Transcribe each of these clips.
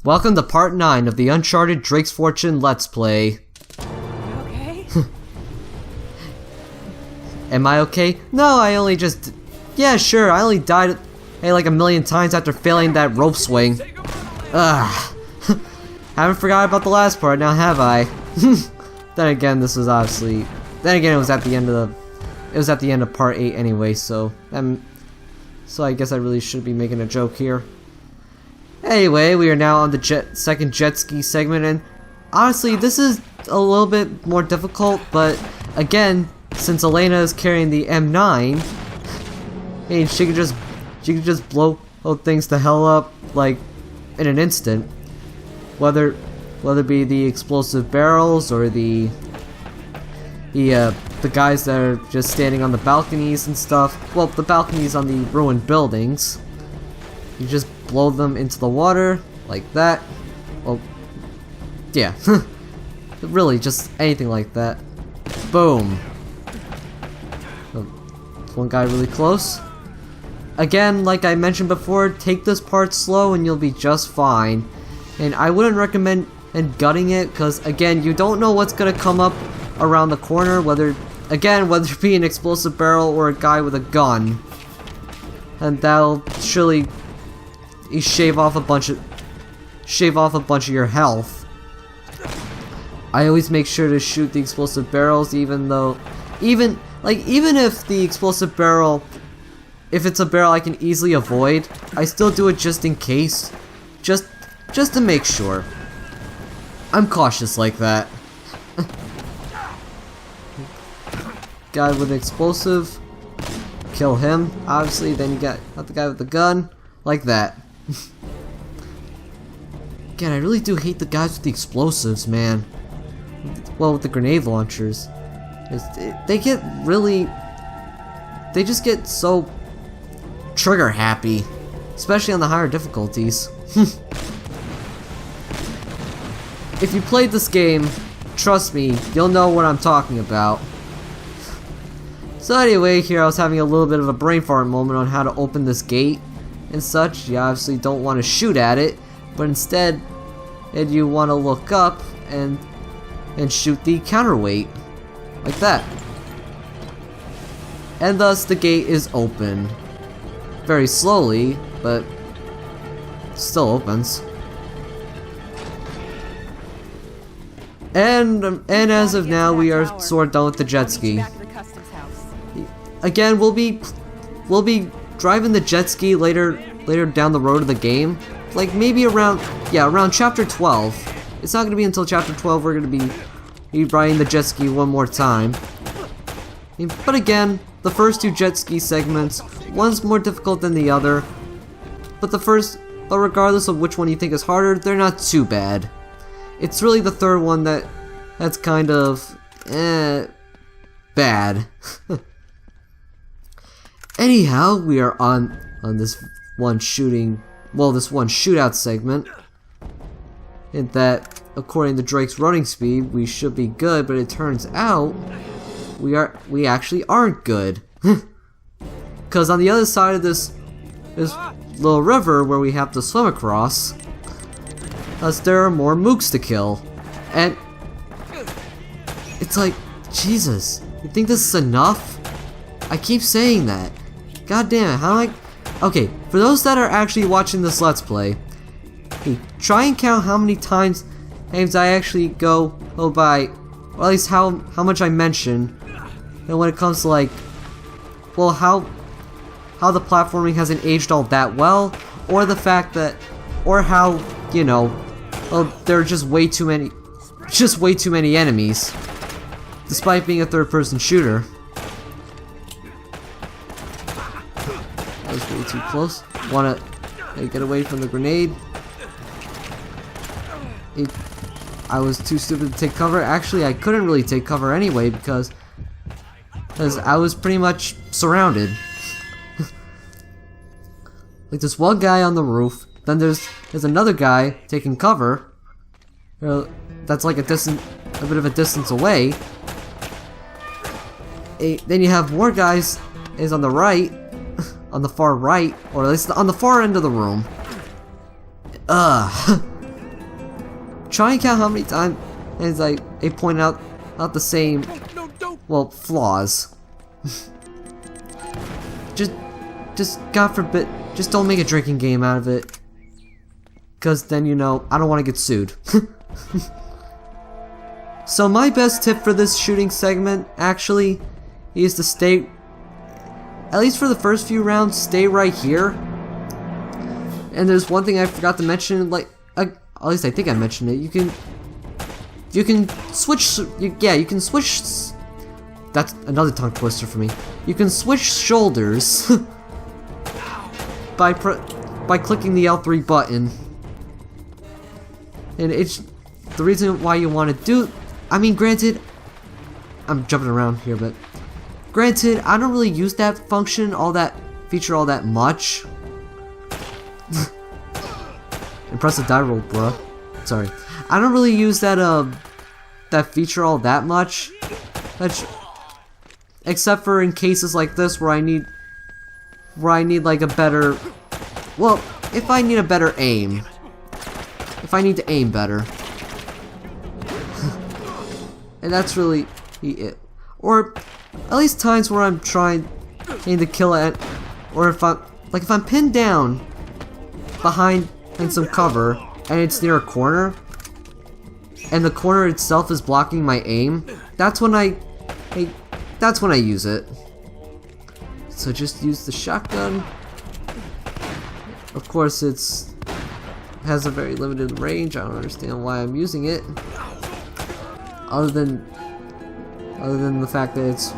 Welcome to part 9 of the Uncharted Drake's Fortune Let's Play. Okay. Am I okay? No, I only just... Yeah, sure, I only died like a million times after failing that rope swing. Ugh. Haven't forgot about the last part now, have I? Then again, this was obviously... Then again, it was at the end of the... It was at the end of part 8 anyway, so... So I guess I really shouldn't be making a joke here. Anyway, we are now on the second jet ski segment, and honestly, this is a little bit more difficult, but again, since Elena is carrying the M9, hey, she could just blow things to hell up, like, in an instant. Whether it be the explosive barrels, or the guys that are just standing on the balconies and stuff. Well, the balconies on the ruined buildings. You just blow them into the water, like that. Well, yeah. Really, just anything like that. Boom. One guy really close. Again, like I mentioned before, take this part slow and you'll be just fine. And I wouldn't recommend gutting it, because again, you don't know what's gonna come up around the corner, whether it be an explosive barrel or a guy with a gun. And that'll surely shave off a bunch of your health. I always make sure to shoot the explosive barrels, even if the explosive barrel, if it's a barrel I can easily avoid, I still do it just in case, just to make sure. I'm cautious like that. Guy with an explosive, kill him, obviously. Then you got the guy with the gun, like that. Again, I really do hate the guys with the explosives, man. Well, with the grenade launchers. They just get so trigger happy. Especially on the higher difficulties. If you played this game, trust me, you'll know what I'm talking about. So anyway, here I was having a little bit of a brain fart moment on how to open this gate and such. You obviously don't want to shoot at it, but instead you want to look up and shoot the counterweight, like that. And thus the gate is opened. Very slowly, but still opens. And as of now, we are sort of done with the jet ski. Again, we'll be driving the jet ski later down the road of the game, like maybe around chapter 12. It's not gonna be until chapter 12 we're gonna be riding the jet ski one more time. But again, the first two jet ski segments, one's more difficult than the other, but regardless of which one you think is harder, they're not too bad. It's really the third one that's kind of bad. Anyhow, we are on this one shootout segment. In that, according to Drake's running speed, we should be good, but it turns out we actually aren't good. Because on the other side of this little river where we have to swim across, there are more mooks to kill. And it's like, Jesus, you think this is enough? I keep saying that. God damn it, how am I... Okay, for those that are actually watching this Let's Play, hey, try and count how many times I actually go by, or at least how much I mention, and when it comes to like, well, how the platforming hasn't aged all that well, or the fact that, or how, you know, well, there are just way too many enemies, despite being a third-person shooter. That was way too close. Wanna get away from the grenade. I was too stupid to take cover. Actually, I couldn't really take cover anyway because I was pretty much surrounded. Like there's one guy on the roof, then there's another guy taking cover. That's like a bit of a distance away. Then you have more guys is on the right, on the far right, or at least on the far end of the room. try and count how many times as they point out the same, No, don't. well, flaws. just God forbid, just don't make a drinking game out of it. Cause then you know, I don't want to get sued. So my best tip for this shooting segment, actually, is to stay, at least for the first few rounds, stay right here. And there's one thing I forgot to mention, like, at least I think I mentioned it. You can switch. You can switch. That's another tongue twister for me. You can switch shoulders by clicking the L3 button, and it's the reason why you want to do. I mean, granted, I'm jumping around here, but granted, I don't really use that function, all that much. Impressive die roll, bruh. Sorry, I don't really use that that feature all that much. Except for in cases like this where I need like a better, well, if I need a better aim, if I need to aim better. And that's really it. Or at least times where I'm trying to kill it, or if I'm pinned down behind some cover and it's near a corner, and the corner itself is blocking my aim, that's when I use it. So just use the shotgun. Of course, it has a very limited range. I don't understand why I'm using it. Other than the fact that it's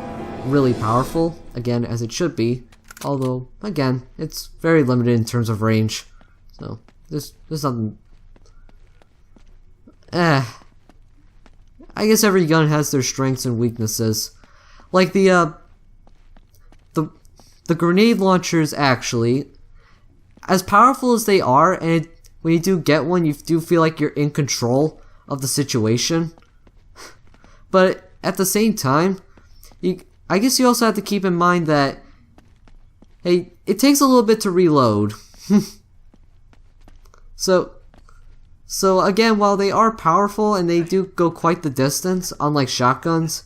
really powerful, again, as it should be. Although, again, it's very limited in terms of range. So, there's nothing. I guess every gun has their strengths and weaknesses. Like the grenade launchers, actually, as powerful as they are, and when you do get one, you do feel like you're in control of the situation. But at the same time, I guess you also have to keep in mind that, hey, it takes a little bit to reload. So again, while they are powerful and they do go quite the distance, unlike shotguns,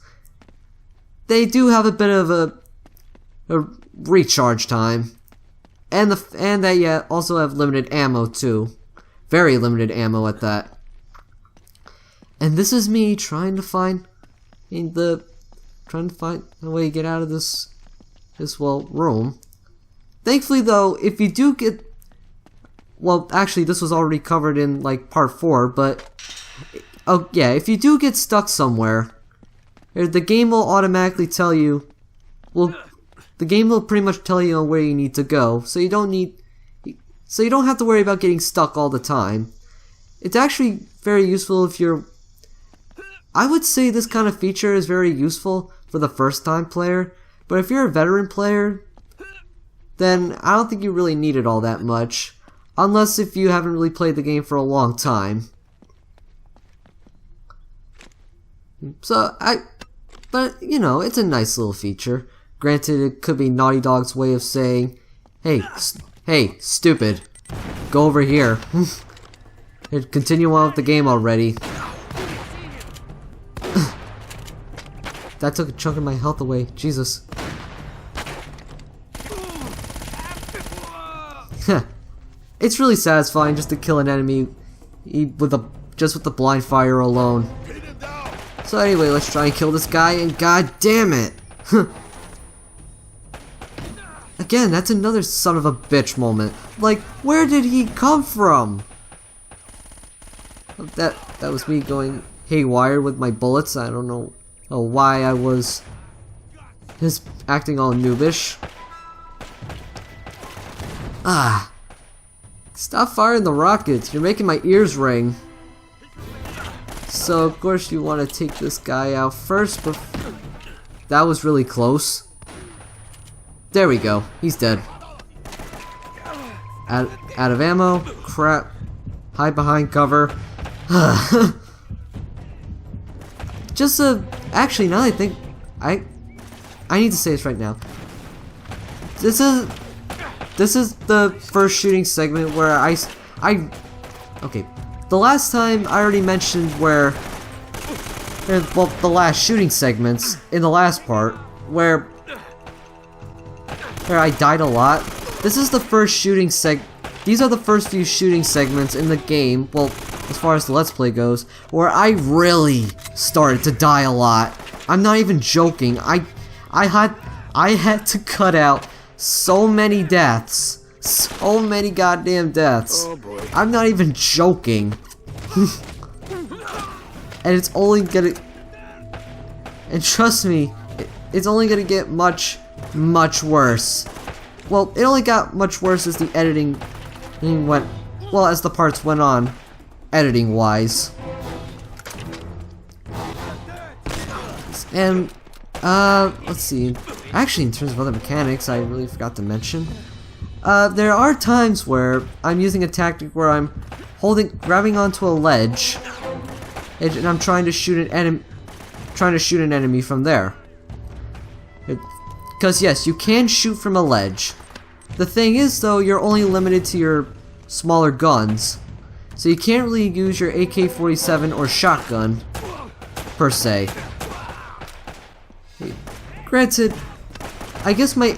they do have a bit of a recharge time, and they also have limited ammo too, very limited ammo at that. And this is me trying to find a way to get out of this room. Thankfully, though, if you do get, well, actually, this was already covered in like part 4, but oh yeah, if you do get stuck somewhere, the game will automatically tell you. Well, the game will pretty much tell you where you need to go, so you don't have to worry about getting stuck all the time. It's actually very useful if you're. I would say this kind of feature is very useful for the first time player, but if you're a veteran player, then I don't think you really need it all that much, unless if you haven't really played the game for a long time. But you know, it's a nice little feature. Granted, it could be Naughty Dog's way of saying, hey, stupid, go over here. And continue on with the game already. That took a chunk of my health away. Jesus. It's really satisfying just to kill an enemy with the blind fire alone. So anyway, let's try and kill this guy, and god damn it! Again, that's another son of a bitch moment. Like, where did he come from? That was me going haywire with my bullets. I don't know why I was just acting all noobish. Ah. Stop firing the rockets. You're making my ears ring. So, of course, you want to take this guy out first. That was really close. There we go. He's dead. Out of ammo. Crap. Hide behind cover. Actually, now that I think, I need to say this right now. This is the first shooting segment where okay, the last time I already mentioned where, well, the last shooting segments in the last part where I died a lot. This is the first shooting these are the first few shooting segments in the game, well, as far as the Let's Play goes, where I really started to die a lot. I'm not even joking. I had to cut out so many deaths. So many goddamn deaths. Oh boy. I'm not even joking. And it's only gonna... And trust me, it's only gonna get much, much worse. Well, it only got much worse as the editing went... Well, as the parts went on, editing-wise. And, let's see. Actually, in terms of other mechanics, I really forgot to mention. There are times where I'm using a tactic where I'm grabbing onto a ledge, and I'm trying to shoot an enemy from there. Because yes, you can shoot from a ledge. The thing is, though, you're only limited to your smaller guns, so you can't really use your AK-47 or shotgun per se. Granted, I guess my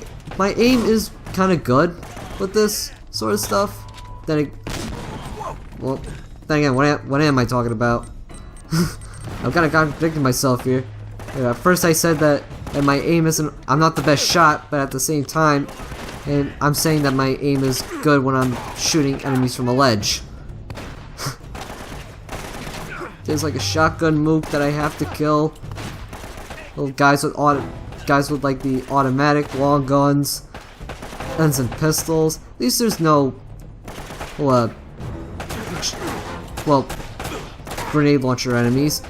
aim is kind of good with this sort of stuff. Then again, what am I talking about? I'm kind of contradicting myself here. At first I said that my aim isn't... I'm not the best shot, but at the same time, and I'm saying that my aim is good when I'm shooting enemies from a ledge. There's like a shotgun mook that I have to kill. Little guys with like the automatic long guns and some pistols. At least there's no well, grenade launcher enemies.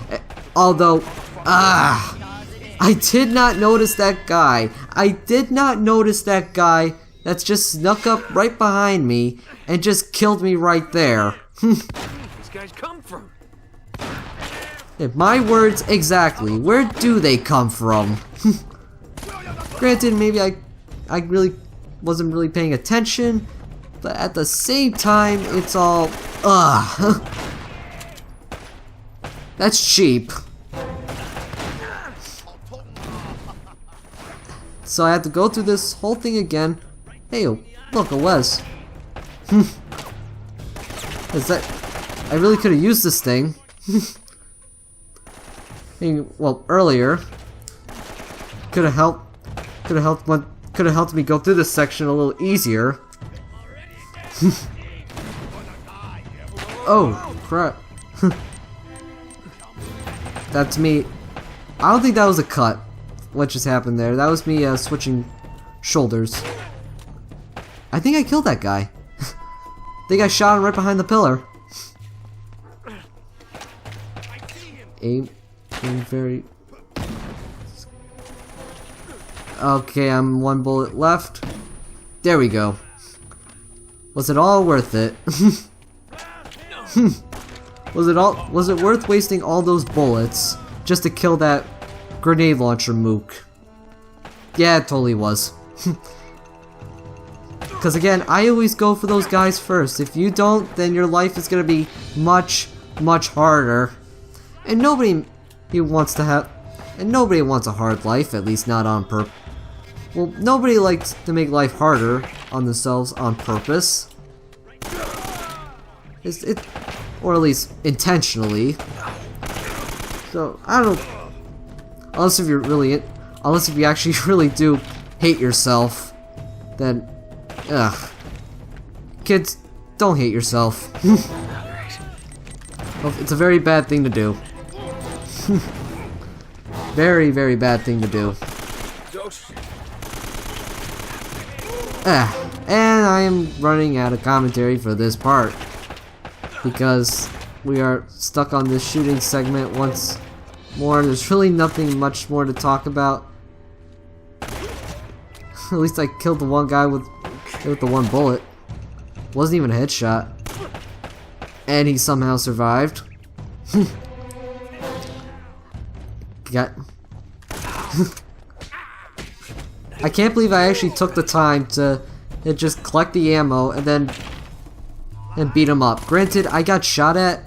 Although, I did not notice that guy. I did not notice that guy that's just snuck up right behind me and just killed me right there. These guys come from? My words exactly. Where do they come from? Granted, maybe I really wasn't really paying attention, but at the same time, it's all that's cheap. So I had to go through this whole thing again. Hey, look, a Wes. Is that? I really could have used this thing. Well, earlier could have helped me go through this section a little easier. Oh crap! That's me. I don't think that was a cut. What just happened there? That was me switching shoulders. I think I killed that guy. I think I shot him right behind the pillar. Aim very... Okay, I'm one bullet left. There we go. Was it all worth it? Was it worth wasting all those bullets just to kill that grenade launcher mook? Yeah, it totally was. Because again, I always go for those guys first. If you don't, then your life is gonna be much, much harder. And nobody wants a hard life, at least not on purpose. Well, nobody likes to make life harder on themselves on purpose. Or at least intentionally. So I don't. Unless if you actually really do hate yourself, then, kids, don't hate yourself. Well, it's a very bad thing to do. Very, very bad thing to do. And I am running out of commentary for this part, because we are stuck on this shooting segment once more. There's really nothing much more to talk about. At least I killed the one guy with the one bullet. Wasn't even a headshot. And he somehow survived. I can't believe I actually took the time to just collect the ammo and then beat him up. Granted, I got shot at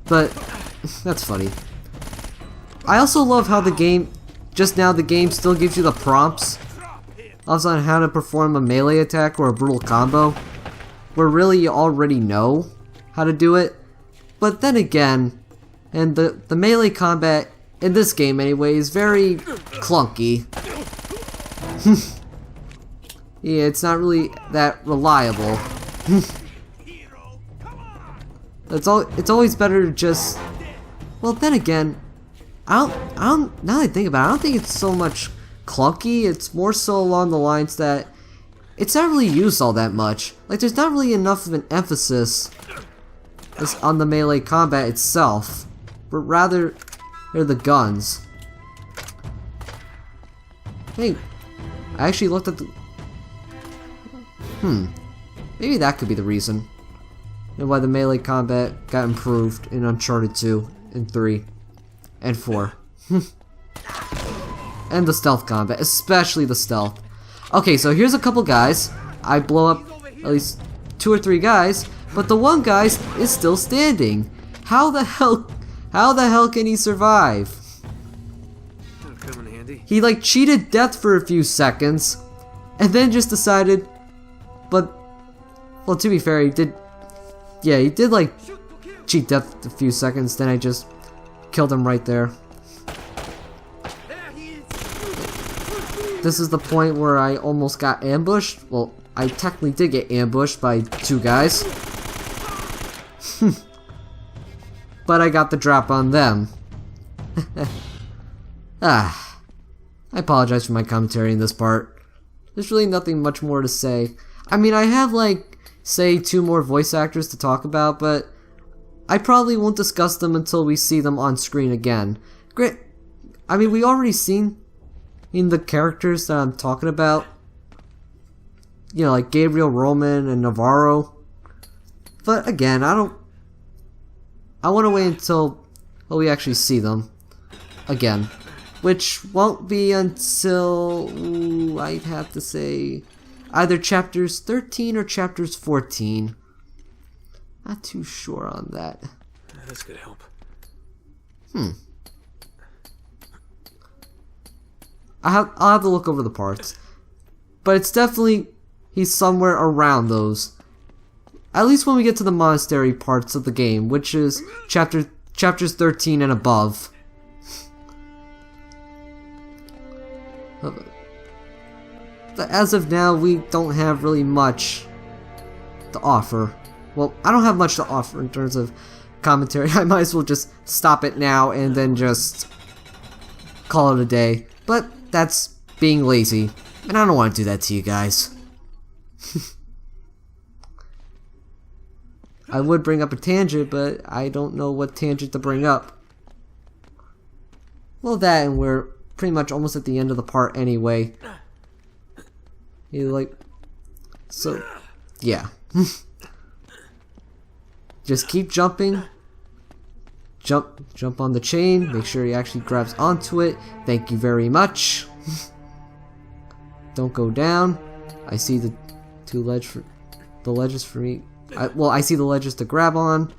But that's funny. I also love how the game still gives you the prompts on how to perform a melee attack or a brutal combo, where really you already know how to do it. But then again, and the melee combat in this game anyway is very clunky. Yeah, it's not really that reliable. It's always better to just, well, then again, now that I think about it, I don't think it's so much clunky. It's more so along the lines that it's not really used all that much. Like, there's not really enough of an emphasis on the melee combat itself, but rather they're the guns. Hey, I actually looked at the... Maybe that could be the reason. And why the melee combat got improved in Uncharted 2, and 3, and 4. And the stealth combat, especially the stealth. Okay, so here's a couple guys. I blow up at least 2 or 3 guys, but the one guy is still standing. How the hell can he survive? That'll come in handy. He like cheated death for a few seconds, and then just decided, but, well, to be fair, he did like cheat death a few seconds, then I just killed him right there. This is the point where I almost got ambushed. Well, I technically did get ambushed by 2 guys. But I got the drop on them. I apologize for my commentary in this part. There's really nothing much more to say. I mean, I have like, say, 2 more voice actors to talk about, but I probably won't discuss them until we see them on screen again. Great. I mean, we already seen in the characters that I'm talking about, you know, like Gabriel, Roman, and Navarro. But again, I want to wait until we actually see them again, which won't be until, ooh, I'd have to say either chapters 13 or chapters 14. Not too sure on that. This could help. I'll have to look over the parts. But it's definitely, he's somewhere around those. At least when we get to the monastery parts of the game, which is chapters 13 and above. But as of now, we don't have really much to offer. Well, I don't have much to offer in terms of commentary. I might as well just stop it now and then just call it a day. But that's being lazy, and I don't want to do that to you guys. I would bring up a tangent, but I don't know what tangent to bring up. Well, that, and we're pretty much almost at the end of the part anyway. You like, so, yeah. Just keep jumping. Jump on the chain. Make sure he actually grabs onto it. Thank you very much. Don't go down. I see the 2 ledges for me. I see the ledges to grab on.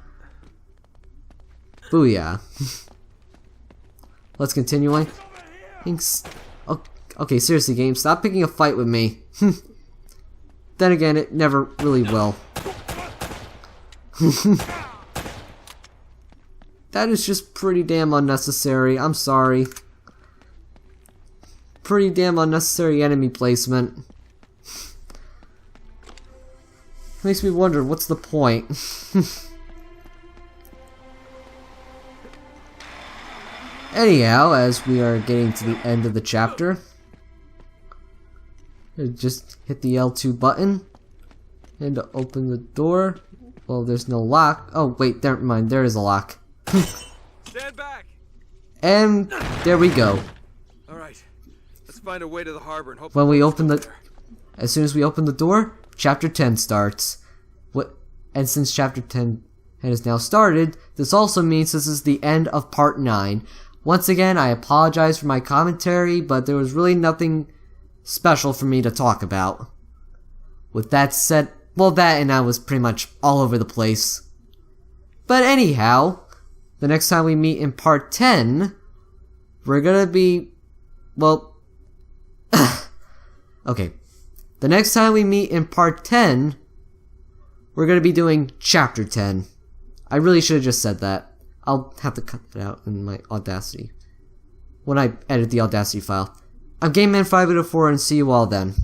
Booyah. Let's continue on. Okay, seriously, game, stop picking a fight with me. Then again, it never really will. That is just pretty damn unnecessary. I'm sorry. Pretty damn unnecessary enemy placement. Makes me wonder, what's the point? Anyhow, as we are getting to the end of the chapter, just hit the L2 button and open the door. Well, there's no lock. Oh, wait, never mind. There is a lock. Stand back. And there we go. All right, let's find a way to the harbor and hope. When we open as soon as we open the door, chapter 10 starts. And since chapter 10 has now started, this also means this is the end of part 9. Once again, I apologize for my commentary, but there was really nothing special for me to talk about. With that said, well, that and I was pretty much all over the place. But anyhow, the next time we meet in part 10, we're gonna be, well, okay. The next time we meet in part 10, we're gonna be doing chapter 10. I really should have just said that. I'll have to cut that out in my Audacity when I edit the Audacity file. I'm GameMan504 and see you all then.